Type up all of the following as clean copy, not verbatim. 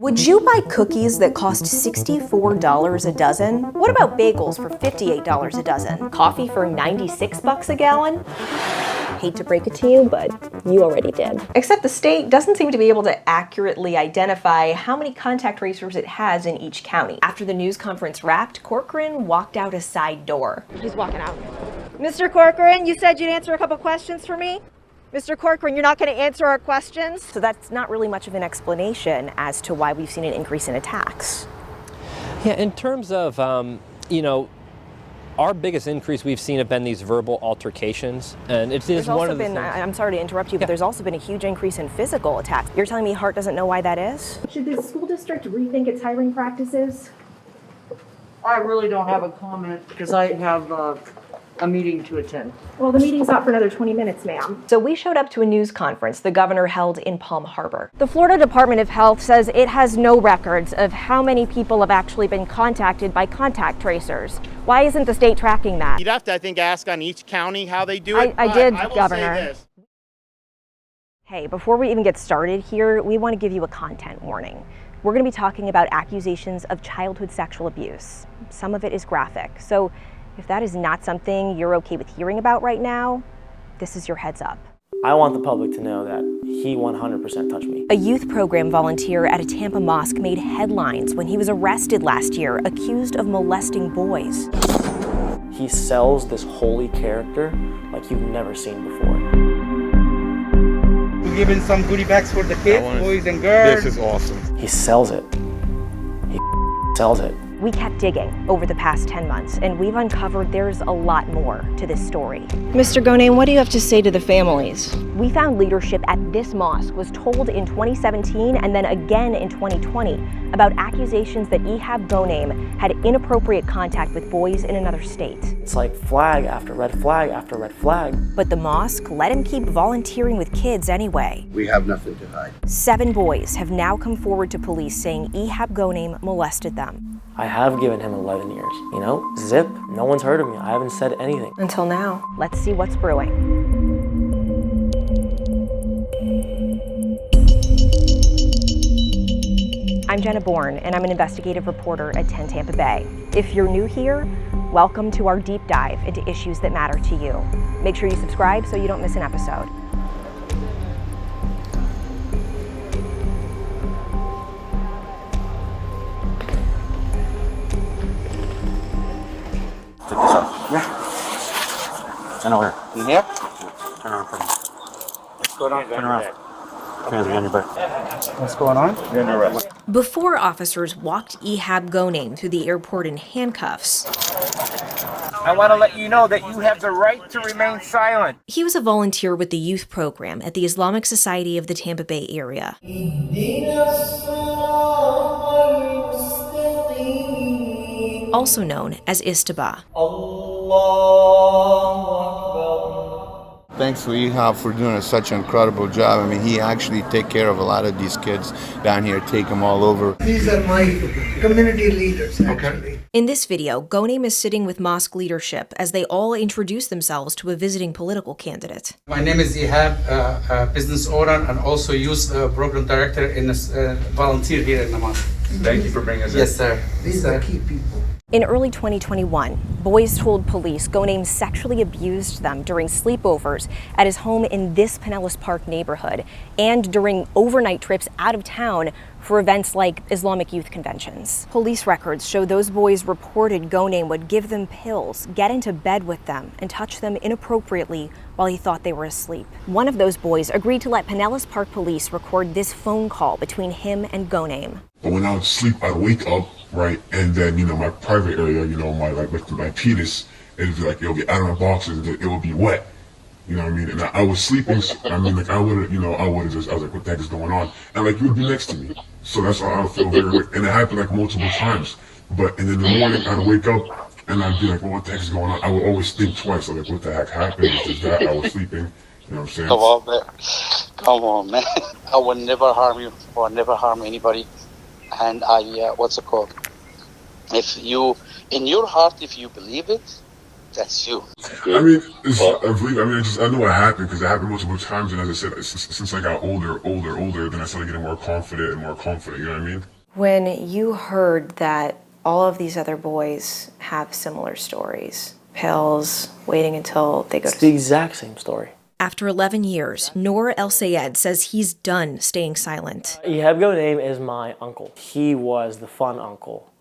Would you buy cookies that cost $64 a dozen? What about bagels for $58 a dozen? Coffee for 96 bucks a gallon? Hate to break it to you, but you already did. Except the state doesn't seem to be able to accurately identify how many contact tracers it has in each county. After the news conference wrapped, Corcoran walked out a side door. He's walking out. Mr. Corcoran, you said you'd answer a couple questions for me? Mr. Corcoran, you're not going to answer our questions? So that's not really much of an explanation as to why we've seen an increase in attacks. Yeah, in terms of, our biggest increase we've seen have been these verbal altercations, and it is one of the things. I'm sorry to interrupt you, but there's also been a huge increase in physical attacks. You're telling me Hart doesn't know why that is? Should the school district rethink its hiring practices? I really don't have a comment because I have a meeting to attend. Well, the meeting's not for another 20 minutes, ma'am. So we showed up to a news conference the governor held in Palm Harbor. The Florida Department of Health says it has no records of how many people have actually been contacted by contact tracers. Why isn't the state tracking that? You'd have to, I think, ask on each county how they do it. I did, I will Governor. say this. Hey, before we even get started here, we want to give you a content warning. We're going to be talking about accusations of childhood sexual abuse. Some of it is graphic. So if that is not something you're okay with hearing about right now, this is your heads up. I want the public to know that he 100% touched me. A youth program volunteer at a Tampa mosque made headlines when he was arrested last year, accused of molesting boys. He sells this holy character like you've never seen before. We're giving some goodie bags for the kids, boys and girls. This is awesome. He sells it. He sells it. We kept digging over the past 10 months, and we've uncovered there's a lot more to this story. Mr. Ghoneim, what do you have to say to the families? We found leadership at this mosque was told in 2017 and then again in 2020 about accusations that Ehab Ghoneim had inappropriate contact with boys in another state. It's like flag after red flag after red flag. But the mosque let him keep volunteering with kids anyway. We have nothing to hide. 7 boys have now come forward to police saying Ehab Ghoneim molested them. I have given him 11 years. Zip, no one's heard of me. I haven't said anything. Until now. Let's see what's brewing. I'm Jenna Bourne, and I'm an investigative reporter at 10 Tampa Bay. If you're new here, welcome to our deep dive into issues that matter to you. Make sure you subscribe so you don't miss an episode. Check this out. Yeah. Turn over here. In here? Turn around for me. What's going on? Turn around. Hands behind your back. What's going on? You're under arrest. Before officers walked Ehab Ghoneim through the airport in handcuffs, I want to let you know that you have the right to remain silent. he was a volunteer with the youth program at the Islamic Society of the Tampa Bay Area. Also known as Istaba. Thanks to Ehab for doing such an incredible job. I mean, he actually take care of a lot of these kids down here, take them all over. These are my community leaders, actually. In this video, Ghoneim is sitting with mosque leadership as they all introduce themselves to a visiting political candidate. My name is Ehab, a business owner and also youth program director in volunteer here in the mosque. Thank you for bringing us in. Yes, sir. These are key people. In early 2021, boys told police Ghoneim sexually abused them during sleepovers at his home in this Pinellas Park neighborhood and during overnight trips out of town for events like Islamic youth conventions. Police records show those boys reported Ghoneim would give them pills, get into bed with them, and touch them inappropriately while he thought they were asleep. One of those boys agreed to let Pinellas Park police record this phone call between him and Ghoneim. But when I would sleep, I'd wake up, right, and then, my private area, my penis, it'd be like, it'll be out of my boxes, and it would be wet. You know what I mean? And I was sleeping, I was like, what the heck is going on? And you would be next to me. So that's why I would feel very weird. And it happened multiple times. And in the morning, I'd wake up, and I'd be like, well, what the heck is going on? I would always think twice, what the heck happened? It's just that I was sleeping. You know what I'm saying? Come on, man. I would never harm you or never harm anybody. And what's it called? If you, in your heart, if you believe it, that's you. I mean, I know it happened because it happened multiple times. And as I said, since I got older, then I started getting more confident, you know what I mean? When you heard that all of these other boys have similar stories, pills, waiting until they go to It's the exact same story. After 11 years, Noor El Sayed says he's done staying silent. Ehab Ghoneim is my uncle. He was the fun uncle.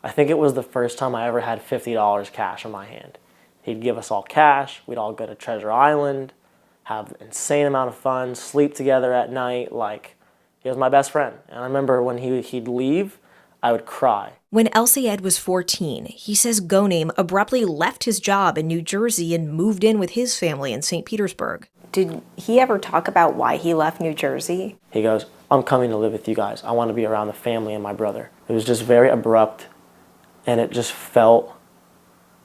I think it was the first time I ever had $50 cash in my hand. He'd give us all cash, we'd all go to Treasure Island, have an insane amount of fun, sleep together at night. Like, he was my best friend. And I remember when he'd leave, I would cry. When El Sayed was 14, he says Ghoneim abruptly left his job in New Jersey and moved in with his family in St. Petersburg. Did he ever talk about why he left New Jersey? He goes, I'm coming to live with you guys. I want to be around the family and my brother. It was just very abrupt, and it just felt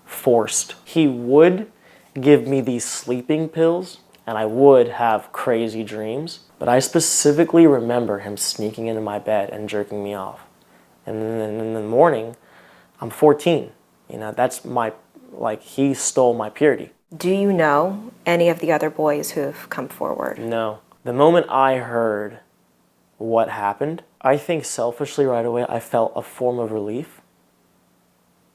forced. He would give me these sleeping pills, and I would have crazy dreams, but I specifically remember him sneaking into my bed and jerking me off. And then in the morning, I'm 14. You know, that's he stole my purity. Do you know any of the other boys who have come forward? No. The moment I heard what happened, I think selfishly right away, I felt a form of relief,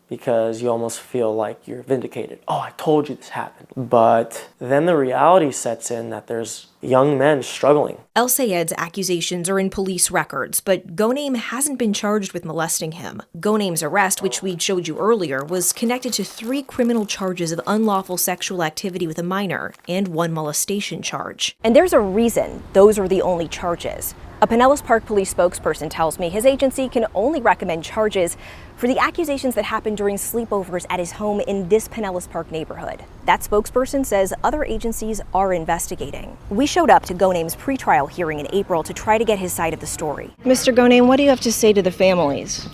because you almost feel like you're vindicated. Oh, I told you this happened. But then the reality sets in that there's young men struggling. El Sayed's accusations are in police records, but Ghoneim hasn't been charged with molesting him. Ghoneim's arrest, which we showed you earlier, was connected to 3 criminal charges of unlawful sexual activity with a minor and 1 molestation charge. And there's a reason those are the only charges. A Pinellas Park police spokesperson tells me his agency can only recommend charges for the accusations that happened during sleepovers at his home in this Pinellas Park neighborhood. That spokesperson says other agencies are investigating. We showed up to Ghoneim's pretrial hearing in April to try to get his side of the story. Mr. Ghoneim, what do you have to say to the families?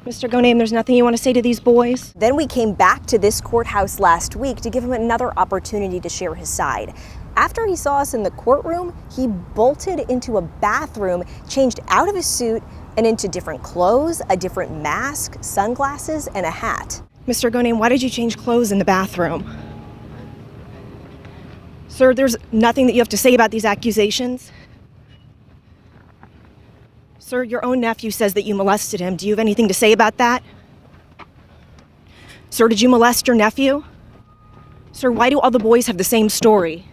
Mr. Ghoneim, there's nothing you want to say to these boys? Then we came back to this courthouse last week to give him another opportunity to share his side. After he saw us in the courtroom, he bolted into a bathroom, changed out of his suit and into different clothes, a different mask, sunglasses, and a hat. Mr. Ghoneim, why did you change clothes in the bathroom? Sir, there's nothing that you have to say about these accusations? Sir, your own nephew says that you molested him. Do you have anything to say about that? Sir, did you molest your nephew? Sir, why do all the boys have the same story?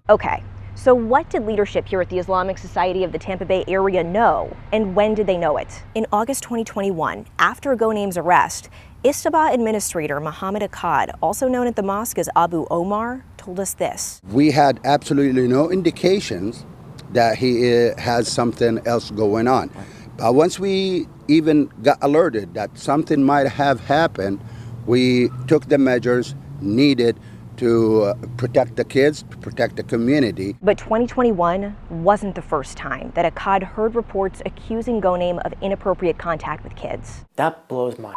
Okay, so what did leadership here at the Islamic Society of the Tampa Bay Area know, and when did they know it? In August 2021, after Ghoneim's arrest, Istaba administrator Muhammad Akkad, also known at the mosque as Abu Omar, told us this. We had absolutely no indications that he has something else going on. But once we even got alerted that something might have happened, we took the measures needed to protect the kids, to protect the community. But 2021 wasn't the first time that Akkad heard reports accusing Ghoneim of inappropriate contact with kids. That blows my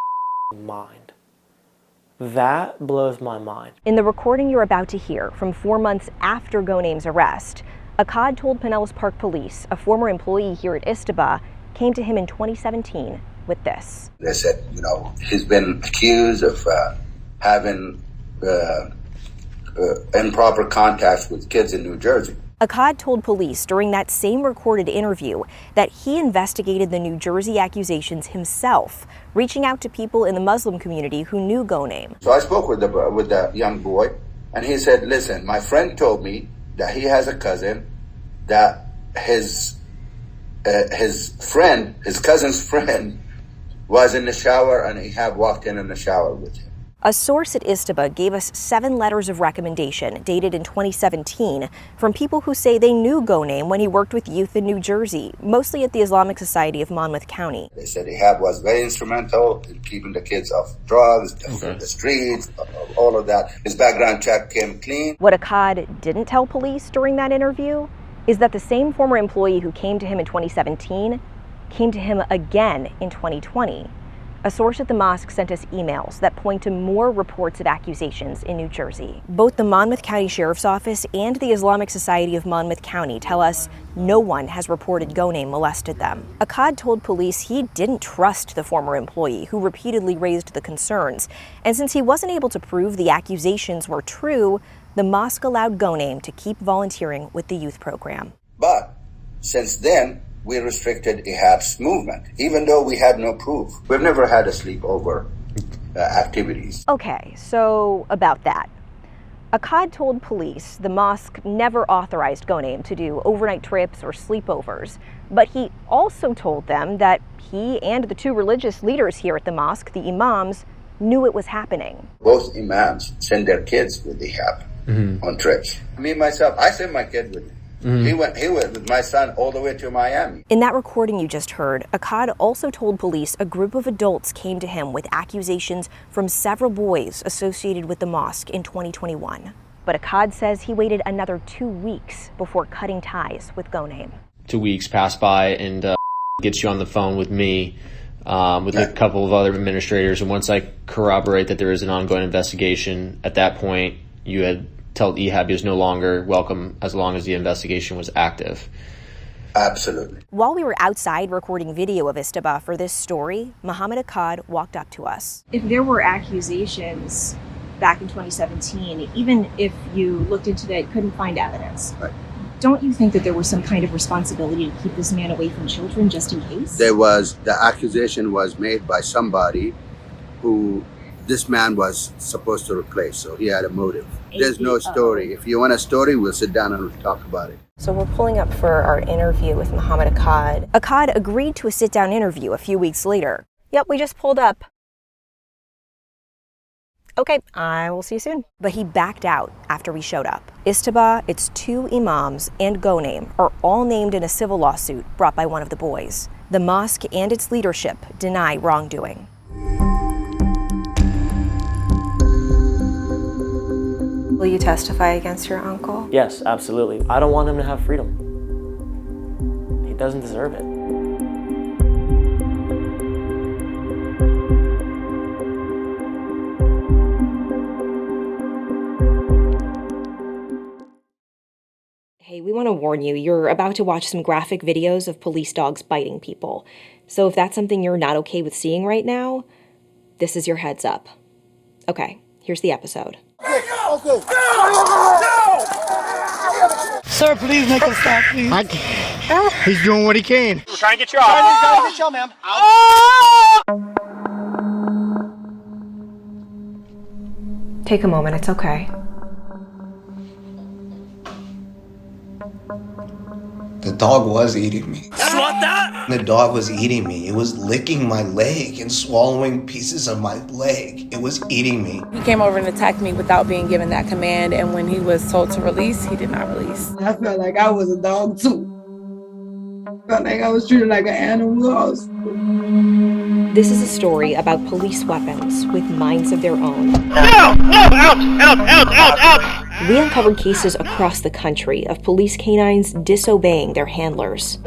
mind. That blows my mind. In the recording you're about to hear from 4 months after Ghoneim's arrest, Akkad told Pinellas Park Police a former employee here at Istaba came to him in 2017 with this. They said, he's been accused of having improper contacts with kids in New Jersey. Akkad told police during that same recorded interview that he investigated the New Jersey accusations himself, reaching out to people in the Muslim community who knew Ghoneim. So I spoke with the young boy, and he said, listen, my friend told me that he has a cousin that his cousin's friend was in the shower, and Ehab walked in the shower with him. A source at Istaba gave us 7 letters of recommendation dated in 2017 from people who say they knew Ghoneim when he worked with youth in New Jersey, mostly at the Islamic Society of Monmouth County. They said Ehab was very instrumental in keeping the kids off drugs, the streets, all of that. His background check came clean. What Akkad didn't tell police during that interview is that the same former employee who came to him in 2017 came to him again in 2020. A source at the mosque sent us emails that point to more reports of accusations in New Jersey. Both the Monmouth County Sheriff's Office and the Islamic Society of Monmouth County tell us no one has reported Ghoneim molested them. Akkad told police he didn't trust the former employee who repeatedly raised the concerns, and since he wasn't able to prove the accusations were true, the mosque allowed Ghoneim to keep volunteering with the youth program. But since then, we restricted Ehab's movement, even though we had no proof. We've never had a sleepover activities. Okay, so about that. Ehab told police the mosque never authorized Ghoneim to do overnight trips or sleepovers, but he also told them that he and the two religious leaders here at the mosque, the imams, knew it was happening. Both imams send their kids with Ehab on trips. Me, myself, I sent my kid with him. He went with my son all the way to Miami. In that recording you just heard, Ehab also told police a group of adults came to him with accusations from several boys associated with the mosque in 2021. But Ehab says he waited another 2 weeks before cutting ties with Ghoneim. 2 weeks pass by and gets you on the phone with me, with a couple of other administrators. And once I corroborate that there is an ongoing investigation, at that point you had told Ehab he was no longer welcome as long as the investigation was active. Absolutely. While we were outside recording video of Istaba for this story, Muhammad Ehab walked up to us. If there were accusations back in 2017, even if you looked into it, couldn't find evidence, don't you think that there was some kind of responsibility to keep this man away from children just in case? The accusation was made by somebody who this man was supposed to replace, so he had a motive. There's no story. If you want a story, we'll sit down and we'll talk about it. So we're pulling up for our interview with Muhammad Ehab. Ehab agreed to a sit-down interview a few weeks later. Yep, we just pulled up. Okay, I will see you soon. But he backed out after we showed up. Istaba, its two imams, and Ghoneim are all named in a civil lawsuit brought by one of the boys. The mosque and its leadership deny wrongdoing. Will you testify against your uncle? Yes, absolutely. I don't want him to have freedom. He doesn't deserve it. Hey, we want to warn you, you're about to watch some graphic videos of police dogs biting people. So if that's something you're not okay with seeing right now, this is your heads up. Okay, here's the episode. Okay. Sir, please make him stop, please. He's doing what he can. We're trying to get you off. Trying to get you, ma'am. Take a moment, it's okay. The dog was eating me. What that? The dog was eating me. It was licking my leg and swallowing pieces of my leg. It was eating me. He came over and attacked me without being given that command, and when he was told to release, he did not release. I felt like I was a dog too. I felt like I was treated like an animal. This is a story about police weapons with minds of their own. We uncovered cases across the country of police canines disobeying their handlers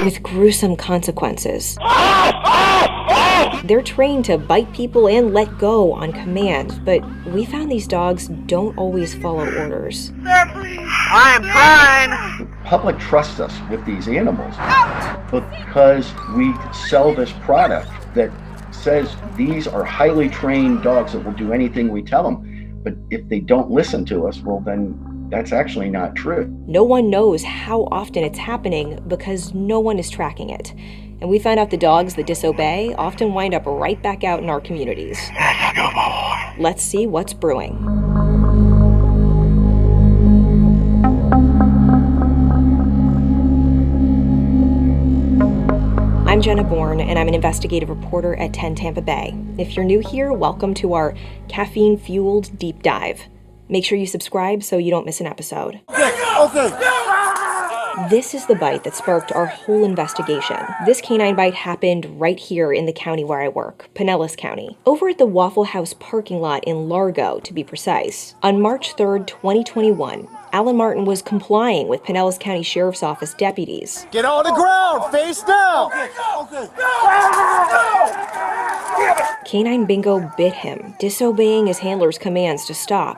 with gruesome consequences. They're trained to bite people and let go on command, but we found these dogs don't always follow orders. I am trying. Public trusts us with these animals because we sell this product that says these are highly trained dogs that will do anything we tell them. But if they don't listen to us, well, then that's actually not true. No one knows how often it's happening because no one is tracking it. And we find out the dogs that disobey often wind up right back out in our communities. Let's see what's brewing. I'm Jenna Bourne, and I'm an investigative reporter at 10 Tampa Bay. If you're new here, welcome to our caffeine-fueled deep dive. Make sure you subscribe so you don't miss an episode. This is the bite that sparked our whole investigation. This canine bite happened right here in the county where I work, Pinellas County, over at the Waffle House parking lot in Largo, to be precise. On March 3rd, 2021, Alan Martin was complying with Pinellas County Sheriff's Office deputies. Get on the ground, face down. Canine Bingo bit him, disobeying his handler's commands to stop.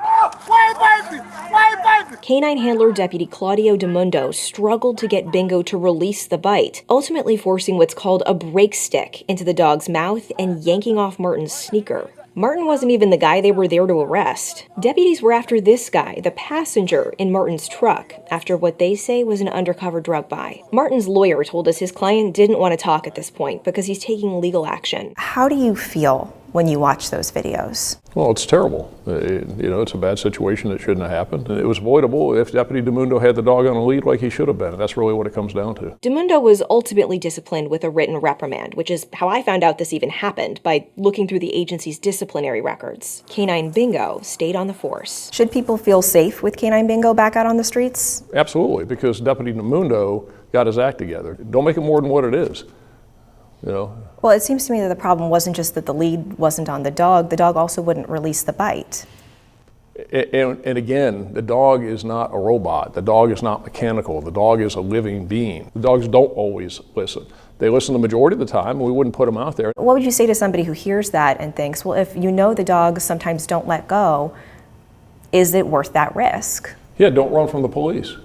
Canine handler Deputy Claudio DeMundo struggled to get Bingo to release the bite, ultimately forcing what's called a break stick into the dog's mouth and yanking off Martin's sneaker. Martin wasn't even the guy they were there to arrest. Deputies were after this guy, the passenger in Martin's truck, after what they say was an undercover drug buy. Martin's lawyer told us his client didn't want to talk at this point because he's taking legal action. How do you feel when you watch those videos? Well, it's terrible. It's a bad situation that shouldn't have happened. It was avoidable if Deputy DeMundo had the dog on a lead like he should have been. And that's really what it comes down to. DeMundo was ultimately disciplined with a written reprimand, which is how I found out this even happened, by looking through the agency's disciplinary records. Canine Bingo stayed on the force. Should people feel safe with Canine Bingo back out on the streets? Absolutely, because Deputy DeMundo got his act together. Don't make it more than what it is. Well, it seems to me that the problem wasn't just that the lead wasn't on the dog also wouldn't release the bite. And again, the dog is not a robot. The dog is not mechanical. The dog is a living being. The dogs don't always listen. They listen the majority of the time, and we wouldn't put them out there. What would you say to somebody who hears that and thinks, well, if you know the dogs sometimes don't let go, is it worth that risk? Yeah, don't run from the police.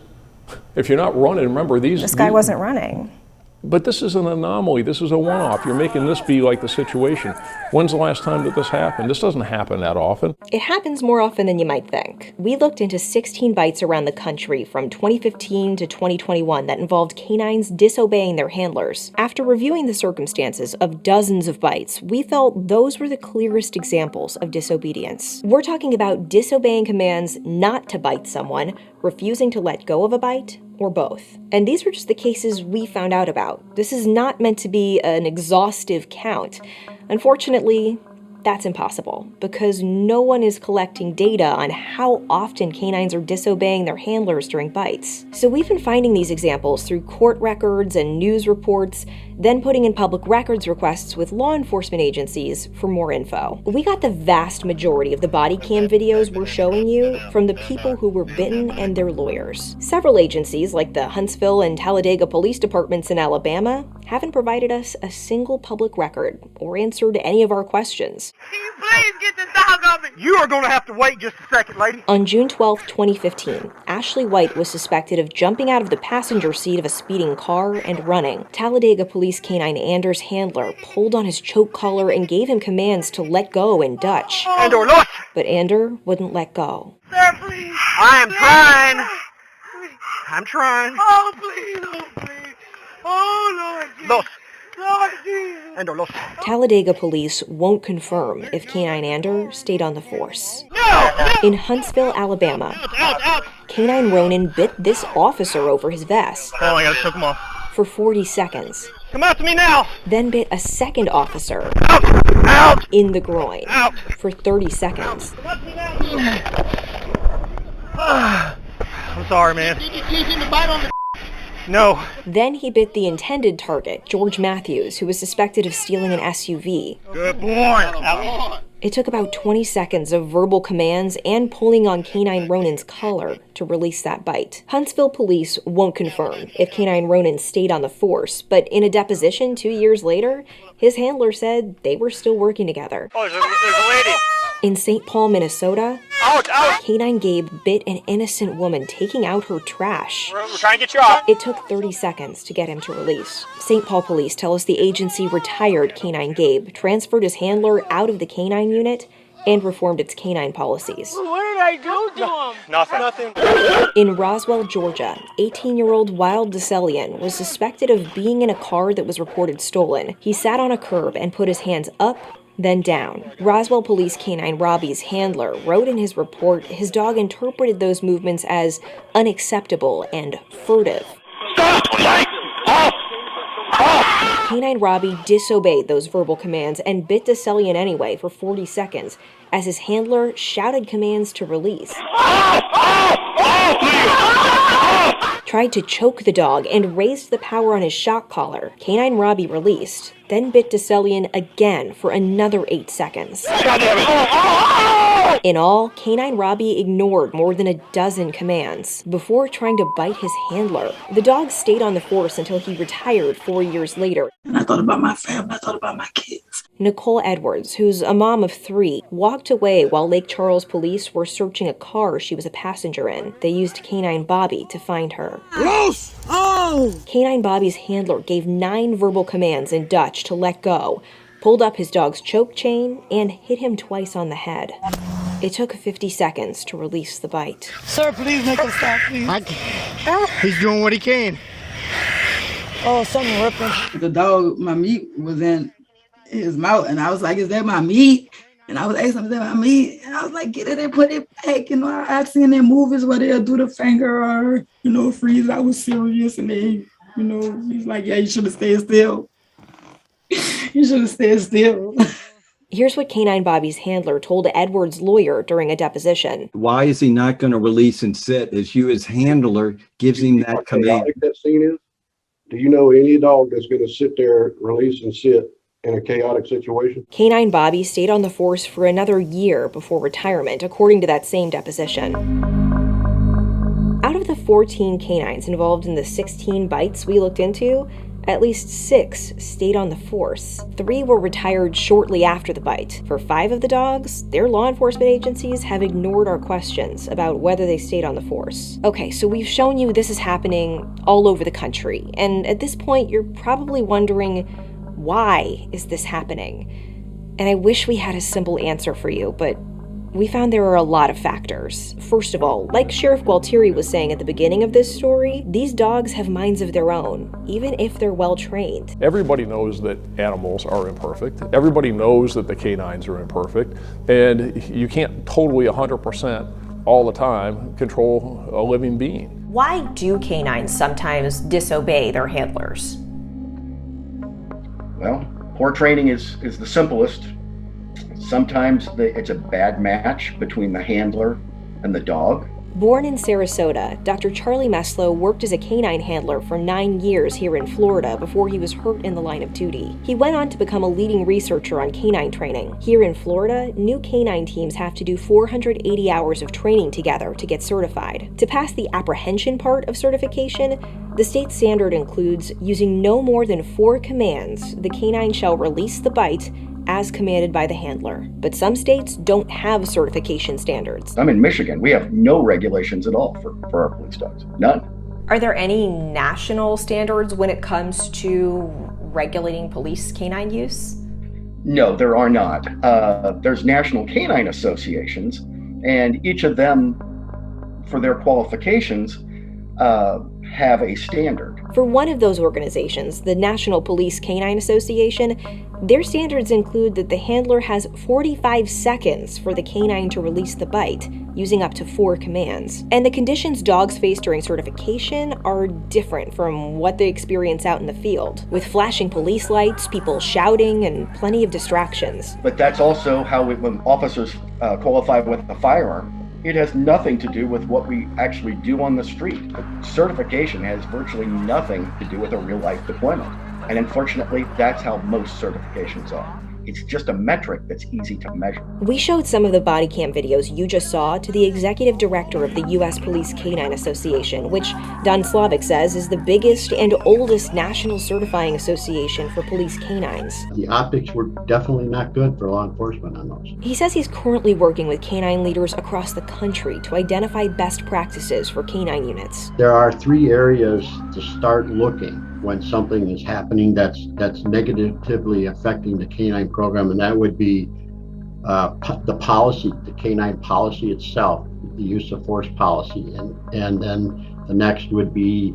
If you're not running, remember This guy wasn't running. But this is an anomaly. This is a one-off. You're making this be like the situation. When's the last time that this happened? This doesn't happen that often. It happens more often than you might think. We looked into 16 bites around the country from 2015 to 2021 that involved canines disobeying their handlers. After reviewing the circumstances of dozens of bites, we felt those were the clearest examples of disobedience. We're talking about disobeying commands not to bite someone, refusing to let go of a bite, or both. And these were just the cases we found out about. This is not meant to be an exhaustive count. Unfortunately, that's impossible because no one is collecting data on how often canines are disobeying their handlers during bites. So we've been finding these examples through court records and news reports, then putting in public records requests with law enforcement agencies for more info. We got the vast majority of the body cam videos we're showing you from the people who were bitten and their lawyers. Several agencies, like the Huntsville and Talladega police departments in Alabama, haven't provided us a single public record or answered any of our questions. Please get the dog off me! You are going to have to wait just a second, lady. On June 12, 2015, Ashley White was suspected of jumping out of the passenger seat of a speeding car and running. Talladega Police Canine Anders' handler pulled on his choke collar and gave him commands to let go in Dutch. Ander, look! But Ander wouldn't let go. Sir, please! I am trying! I'm trying. Oh, please, oh, please. Oh, Lord Jesus. Look. Lord Jesus. Ander, look. Talladega police won't confirm if Canine Ander stayed on the force. In Huntsville, Alabama, Canine Ronan bit this officer over his vest. Oh, I gotta choke him off. For 40 seconds. Come out to me now! Then bit a second officer Out! in the groin Out! for 30 seconds. Come out to me now! I'm sorry, man. Did you teach him to bite on the No. Then he bit the intended target, George Matthews, who was suspected of stealing an SUV. Good boy. It took about 20 seconds of verbal commands and pulling on Canine Ronan's collar to release that bite. Huntsville police won't confirm if Canine Ronan stayed on the force, but in a deposition 2 years later, his handler said they were still working together. Oh, there's a lady. In St. Paul, Minnesota, Ouch, ouch. Canine Gabe bit an innocent woman taking out her trash. We're trying to get you off. It took 30 seconds to get him to release. St. Paul police tell us the agency retired Canine Gabe, transferred his handler out of the canine unit, and reformed its canine policies. What did I do to him? Nothing. In Roswell, Georgia, 18-year-old Wild DeCellian was suspected of being in a car that was reported stolen. He sat on a curb and put his hands up, then down. Roswell Police Canine Robbie's handler wrote in his report his dog interpreted those movements as unacceptable and furtive. Canine Robbie disobeyed those verbal commands and bit DeCellian anyway for 40 seconds as his handler shouted commands to release. Tried to choke the dog and raised the power on his shock collar. Canine Robbie released, then bit DeCellian again for another 8 seconds. In all, Canine Robbie ignored more than a dozen commands before trying to bite his handler. The dog stayed on the force until he retired 4 years later. And I thought about my family, I thought about my kids. Nicole Edwards, who's a mom of 3, walked away while Lake Charles police were searching a car she was a passenger in. They used Canine Bobby to find her. Los! Oh! Canine Bobby's handler gave 9 verbal commands in Dutch to let go, pulled up his dog's choke chain, and hit him twice on the head. It took 50 seconds to release the bite. Sir, please make him stop, please. He's doing what he can. Oh, something ripping. The dog, my meat was in his mouth, and I was like, is that my meat? And I was asking him, is that my meat? And I was like, get it and put it back. You know, I've seen in movies where they'll do the finger or, freeze. I was serious, and they, he's like, yeah, you should have stayed still. You should have stayed still. Here's what Canine Bobby's handler told Edward's lawyer during a deposition. Why is he not going to release and sit as you, as handler, gives him that command? That scene is? Do you know any dog that's going to sit there, release and sit in a chaotic situation? Canine Bobby stayed on the force for another year before retirement, according to that same deposition. Out of the 14 canines involved in the 16 bites we looked into, at least 6 stayed on the force. 3 were retired shortly after the bite. For 5 of the dogs, their law enforcement agencies have ignored our questions about whether they stayed on the force. Okay, so we've shown you this is happening all over the country, and at this point you're probably wondering, why is this happening? And I wish we had a simple answer for you, but we found there are a lot of factors. First of all, like Sheriff Gualtieri was saying at the beginning of this story, these dogs have minds of their own, even if they're well trained. Everybody knows that animals are imperfect. Everybody knows that the canines are imperfect. And you can't totally 100% all the time control a living being. Why do canines sometimes disobey their handlers? Well, poor training is the simplest. Sometimes it's a bad match between the handler and the dog. Born in Sarasota, Dr. Charlie Meslow worked as a canine handler for 9 years here in Florida before he was hurt in the line of duty. He went on to become a leading researcher on canine training. Here in Florida, new canine teams have to do 480 hours of training together to get certified. To pass the apprehension part of certification, the state standard includes using no more than 4 commands. The canine shall release the bite as commanded by the handler. But some states don't have certification standards. I'm in Michigan. We have no regulations at all for our police dogs. None. Are there any national standards when it comes to regulating police canine use? No, there are not. There's national canine associations, and each of them, for their qualifications, have a standard. For one of those organizations, the National Police Canine Association, their standards include that the handler has 45 seconds for the canine to release the bite, using up to 4 commands. And the conditions dogs face during certification are different from what they experience out in the field, with flashing police lights, people shouting, and plenty of distractions. But that's also how when officers qualify with a firearm. It has nothing to do with what we actually do on the street. Certification has virtually nothing to do with a real-life deployment. And unfortunately, that's how most certifications are. It's just a metric that's easy to measure. We showed some of the body cam videos you just saw to the executive director of the U.S. Police Canine Association, which Don Slavic says is the biggest and oldest national certifying association for police canines. The optics were definitely not good for law enforcement on those. He says he's currently working with canine leaders across the country to identify best practices for canine units. There are 3 areas to start looking when something is happening that's negatively affecting the canine program, and that would be the policy, the canine policy itself, the use of force policy, and then the next would be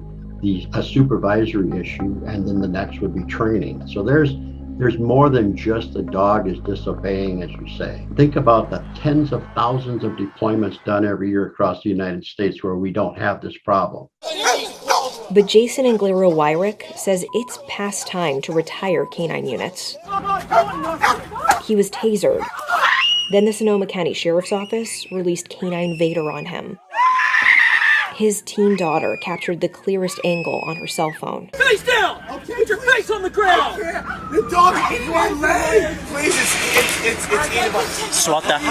a supervisory issue, and then the next would be training. So there's more than just the dog is disobeying, as you say. Think about the tens of thousands of deployments done every year across the United States where we don't have this problem. But Jason Anglero-Wyrick says it's past time to retire canine units. He was tasered. Then the Sonoma County Sheriff's Office released Canine Vader on him. His teen daughter captured the clearest angle on her cell phone. Face down! Put your face on the ground! The dog ate my leg! Please, it's eatable. Swat that.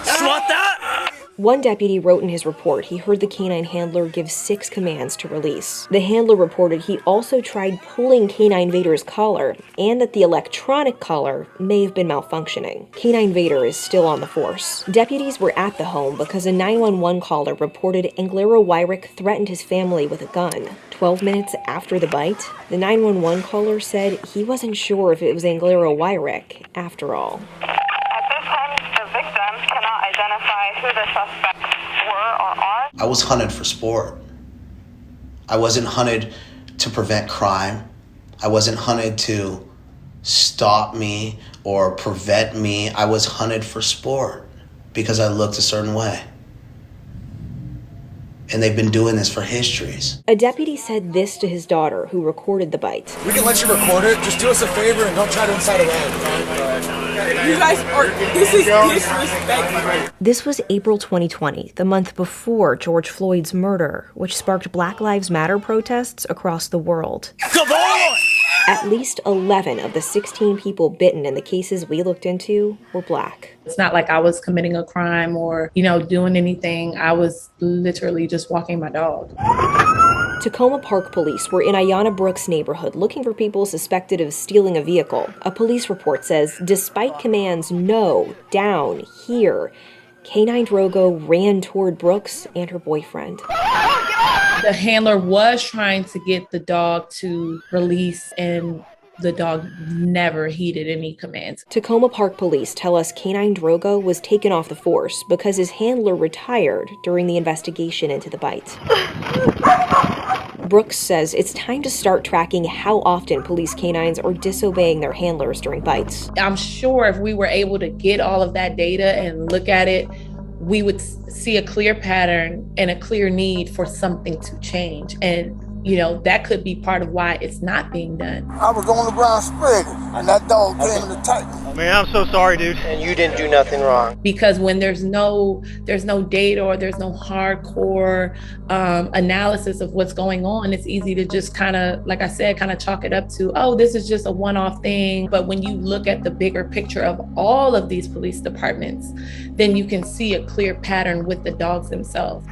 Swat that! One deputy wrote in his report he heard the canine handler give 6 commands to release. The handler reported he also tried pulling Canine Vader's collar and that the electronic collar may have been malfunctioning. Canine Vader is still on the force. Deputies were at the home because a 911 caller reported Anglero Wyrick threatened his family with a gun. 12 minutes after the bite, the 911 caller said he wasn't sure if it was Anglero Wyrick after all. At this time, the victims cannot identify who the suspects were or are. I was hunted for sport. I wasn't hunted to prevent crime. I wasn't hunted to stop me or prevent me. I was hunted for sport because I looked a certain way. And they've been doing this for histories. A deputy said this to his daughter, who recorded the bite. We can let you record it. Just do us a favor and don't try to incite a riot. You guys are, this is disrespectful. This was April 2020, the month before George Floyd's murder, which sparked Black Lives Matter protests across the world. Come on! At least 11 of the 16 people bitten in the cases we looked into were Black. It's not like I was committing a crime or, doing anything. I was literally just walking my dog. Tacoma Park police were in Ayanna Brooks' neighborhood looking for people suspected of stealing a vehicle. A police report says, despite commands no, down, here, Canine Drogo ran toward Brooks and her boyfriend. The handler was trying to get the dog to release, and the dog never heeded any commands. Tacoma Park police tell us Canine Drogo was taken off the force because his handler retired during the investigation into the bite. Brooks says it's time to start tracking how often police canines are disobeying their handlers during bites. I'm sure if we were able to get all of that data and look at it, we would see a clear pattern and a clear need for something to change. And, that could be part of why it's not being done. I was on the ground spreading, and that dog came and attacked me. Man, I'm so sorry, dude. And you didn't do nothing wrong. Because when there's no data or there's no hardcore analysis of what's going on, it's easy to just kind of, like I said, kind of chalk it up to, oh, this is just a one-off thing. But when you look at the bigger picture of all of these police departments, then you can see a clear pattern with the dogs themselves.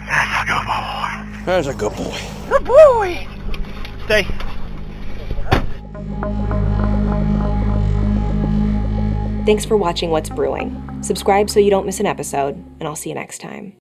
That's a good boy. Good boy. Stay. Thanks for watching What's Brewing. Subscribe so you don't miss an episode, and I'll see you next time.